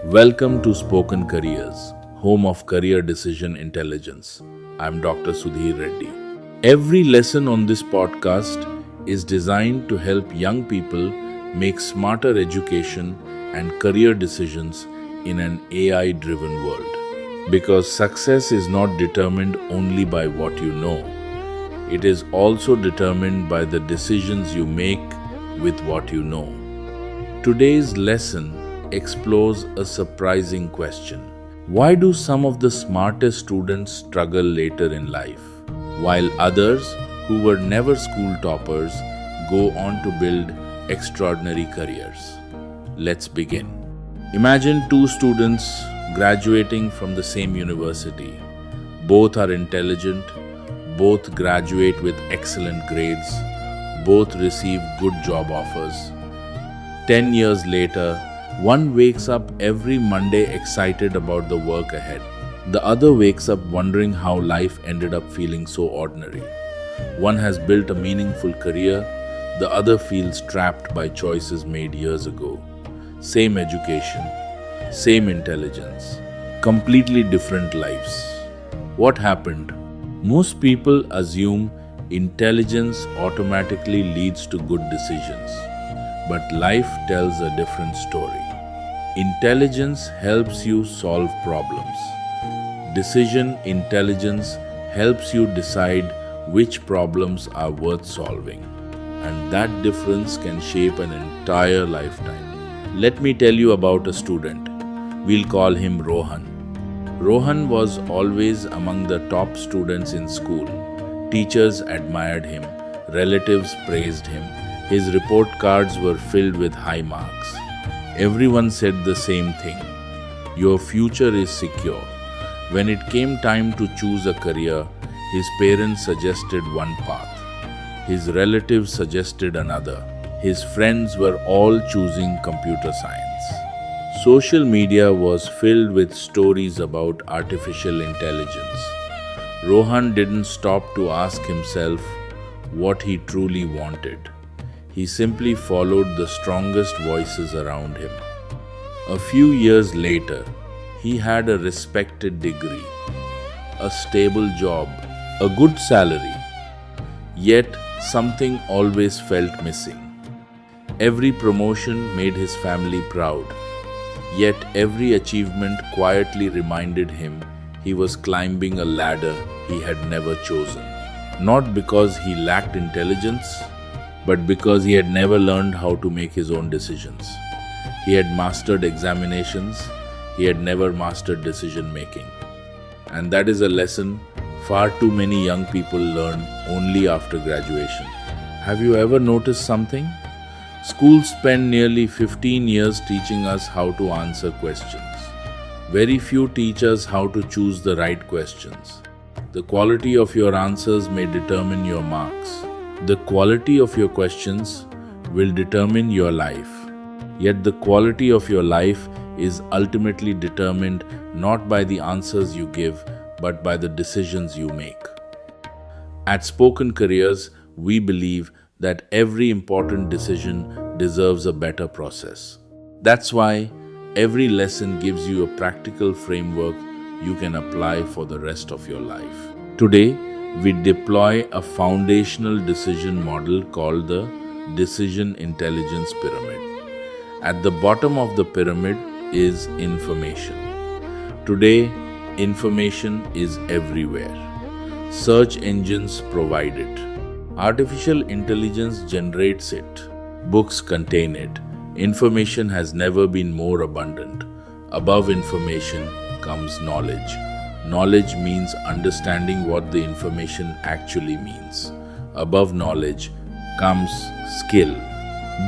Welcome to Spoken Careers, home of career decision intelligence. I'm Dr. Sudhir Reddy. Every lesson on this podcast is designed to help young people make smarter education and career decisions in an AI driven world. Because success is not determined only by what you know, it is also determined by the decisions you make with what you know. Today's lesson explores a surprising question. Why do some of the smartest students struggle later in life, while others, who were never school toppers, go on to build extraordinary careers? Let's begin. Imagine two students graduating from the same university. Both are intelligent, both graduate with excellent grades, both receive good job offers. 10 years later, one wakes up every Monday excited about the work ahead. The other wakes up wondering how life ended up feeling so ordinary. One has built a meaningful career, the other feels trapped by choices made years ago. Same education, same intelligence, completely different lives. What happened? Most people assume intelligence automatically leads to good decisions. But life tells a different story. Intelligence helps you solve problems. Decision intelligence helps you decide which problems are worth solving. And that difference can shape an entire lifetime. Let me tell you about a student. We'll call him Rohan. Rohan was always among the top students in school. Teachers admired him. Relatives praised him. His report cards were filled with high marks. Everyone said the same thing. Your future is secure. When it came time to choose a career, his parents suggested one path. His relatives suggested another. His friends were all choosing computer science. Social media was filled with stories about artificial intelligence. Rohan didn't stop to ask himself what he truly wanted. He simply followed the strongest voices around him. A few years later, he had a respected degree, a stable job, a good salary. Yet, something always felt missing. Every promotion made his family proud. Yet, every achievement quietly reminded him he was climbing a ladder he had never chosen. Not because he lacked intelligence, but because he had never learned how to make his own decisions. He had mastered examinations, he had never mastered decision making. And that is a lesson far too many young people learn only after graduation. Have you ever noticed something? Schools spend nearly 15 years teaching us how to answer questions. Very few teach us how to choose the right questions. The quality of your answers may determine your marks. The quality of your questions will determine your life. Yet the quality of your life is ultimately determined not by the answers you give, but by the decisions you make. At Spoken Careers, we believe that every important decision deserves a better process. That's why every lesson gives you a practical framework you can apply for the rest of your life. Today, we deploy a foundational decision model called the Decision Intelligence Pyramid. At the bottom of the pyramid is information. Today, information is everywhere. Search engines provide it. Artificial intelligence generates it. Books contain it. Information has never been more abundant. Above information comes knowledge. Knowledge means understanding what the information actually means. Above knowledge comes skill.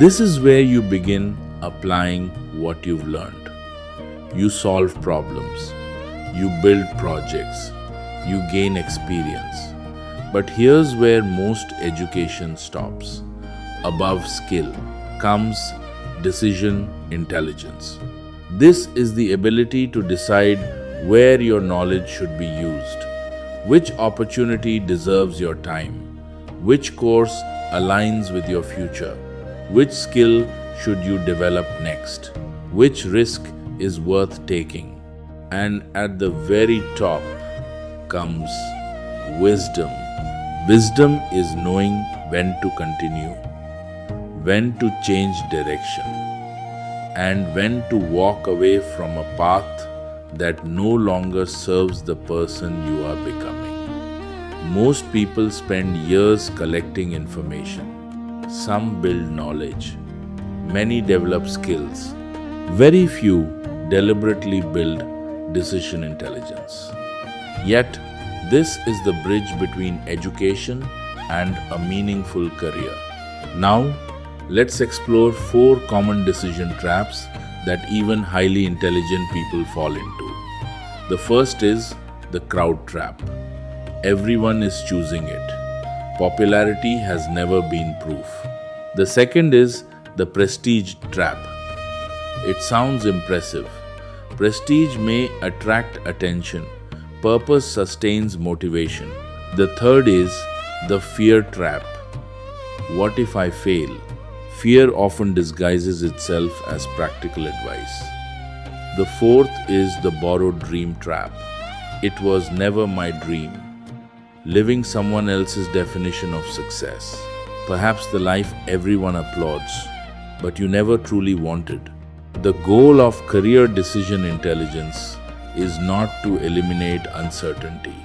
This is where you begin applying what you've learned. You solve problems. You build projects. You gain experience. But here's where most education stops. Above skill comes decision intelligence. This is the ability to decide where your knowledge should be used, which opportunity deserves your time, which course aligns with your future, which skill should you develop next, which risk is worth taking. And at the very top comes wisdom. Wisdom is knowing when to continue, when to change direction, and when to walk away from a path that no longer serves the person you are becoming. Most people spend years collecting information. Some build knowledge. Many develop skills. Very few deliberately build decision intelligence. Yet, this is the bridge between education and a meaningful career. Now, let's explore 4 common decision traps that even highly intelligent people fall into. The first is the crowd trap. Everyone is choosing it. Popularity has never been proof. The second is the prestige trap. It sounds impressive. Prestige may attract attention. Purpose sustains motivation. The third is the fear trap. What if I fail? Fear often disguises itself as practical advice. The fourth is the borrowed dream trap. It was never my dream. Living someone else's definition of success. Perhaps the life everyone applauds, but you never truly wanted. The goal of career decision intelligence is not to eliminate uncertainty.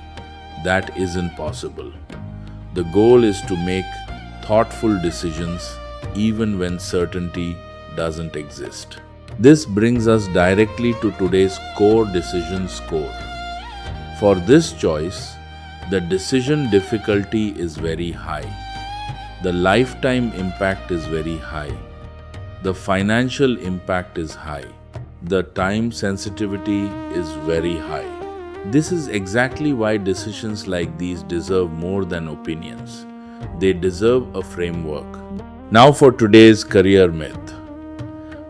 That isn't possible. The goal is to make thoughtful decisions even when certainty doesn't exist. This brings us directly to today's core decision score. For this choice, the decision difficulty is very high. The lifetime impact is very high. The financial impact is high. The time sensitivity is very high. This is exactly why decisions like these deserve more than opinions. They deserve a framework. Now for today's career myth.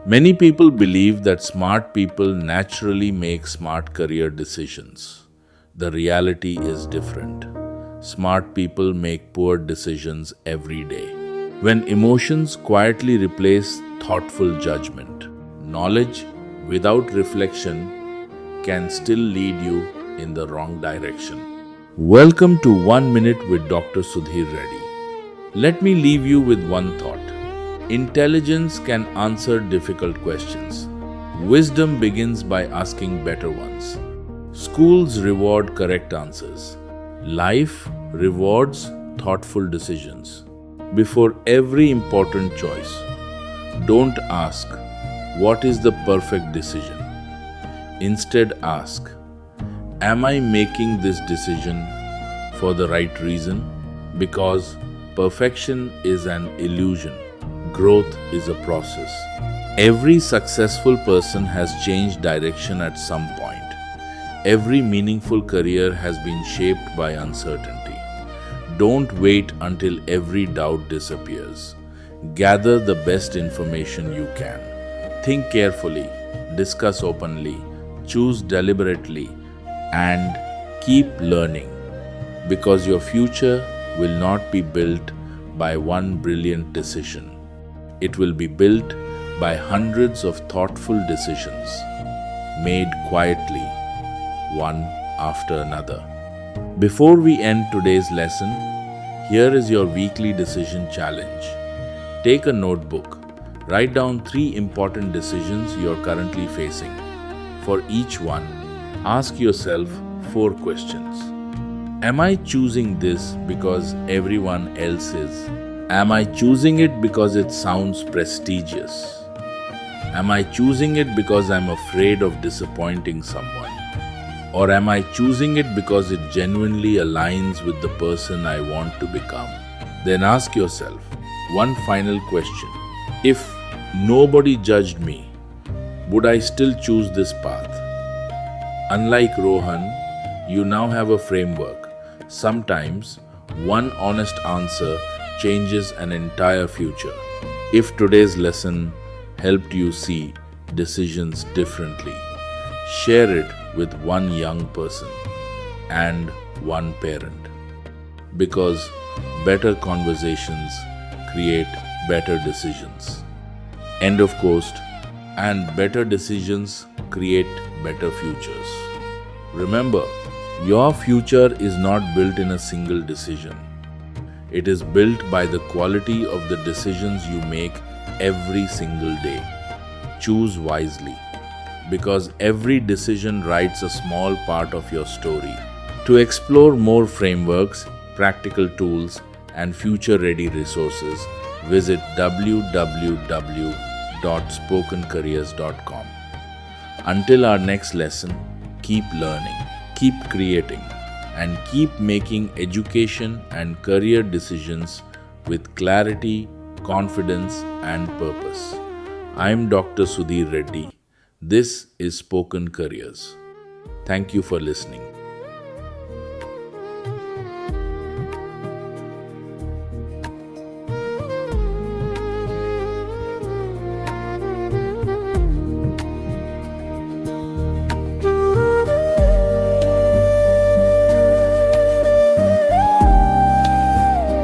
Many people believe that smart people naturally make smart career decisions. The reality is different. Smart people make poor decisions every day. When emotions quietly replace thoughtful judgment, knowledge without reflection can still lead you in the wrong direction. Welcome to 1 Minute with Dr. Sudhir Reddy. Let me leave you with one thought. Intelligence can answer difficult questions. Wisdom begins by asking better ones. Schools reward correct answers. Life rewards thoughtful decisions. Before every important choice, don't ask, what is the perfect decision? Instead ask, am I making this decision for the right reason? Because perfection is an illusion. Growth is a process. Every successful person has changed direction at some point. Every meaningful career has been shaped by uncertainty. Don't wait until every doubt disappears. Gather the best information you can. Think carefully, discuss openly, choose deliberately, and keep learning. Because your future will not be built by one brilliant decision. It will be built by hundreds of thoughtful decisions made quietly, one after another. Before we end today's lesson, here is your weekly decision challenge. Take a notebook. Write down 3 important decisions you are currently facing. For each one, ask yourself 4 questions. Am I choosing this because everyone else is? Am I choosing it because it sounds prestigious? Am I choosing it because I'm afraid of disappointing someone? Or am I choosing it because it genuinely aligns with the person I want to become? Then ask yourself one final question. If nobody judged me, would I still choose this path? Unlike Rohan, you now have a framework. Sometimes one honest answer changes an entire future. If today's lesson helped you see decisions differently, share it with one young person and one parent. Because better conversations create better decisions. End of quote. and better decisions create better futures. Remember, your future is not built in a single decision. It is built by the quality of the decisions you make every single day. Choose wisely, because every decision writes a small part of your story. To explore more frameworks, practical tools, and future-ready resources, visit www.spokencareers.com. Until our next lesson, keep learning, keep creating, and keep making education and career decisions with clarity, confidence, and purpose. I am Dr. Sudhir Reddy. This is Spoken Careers. Thank you for listening.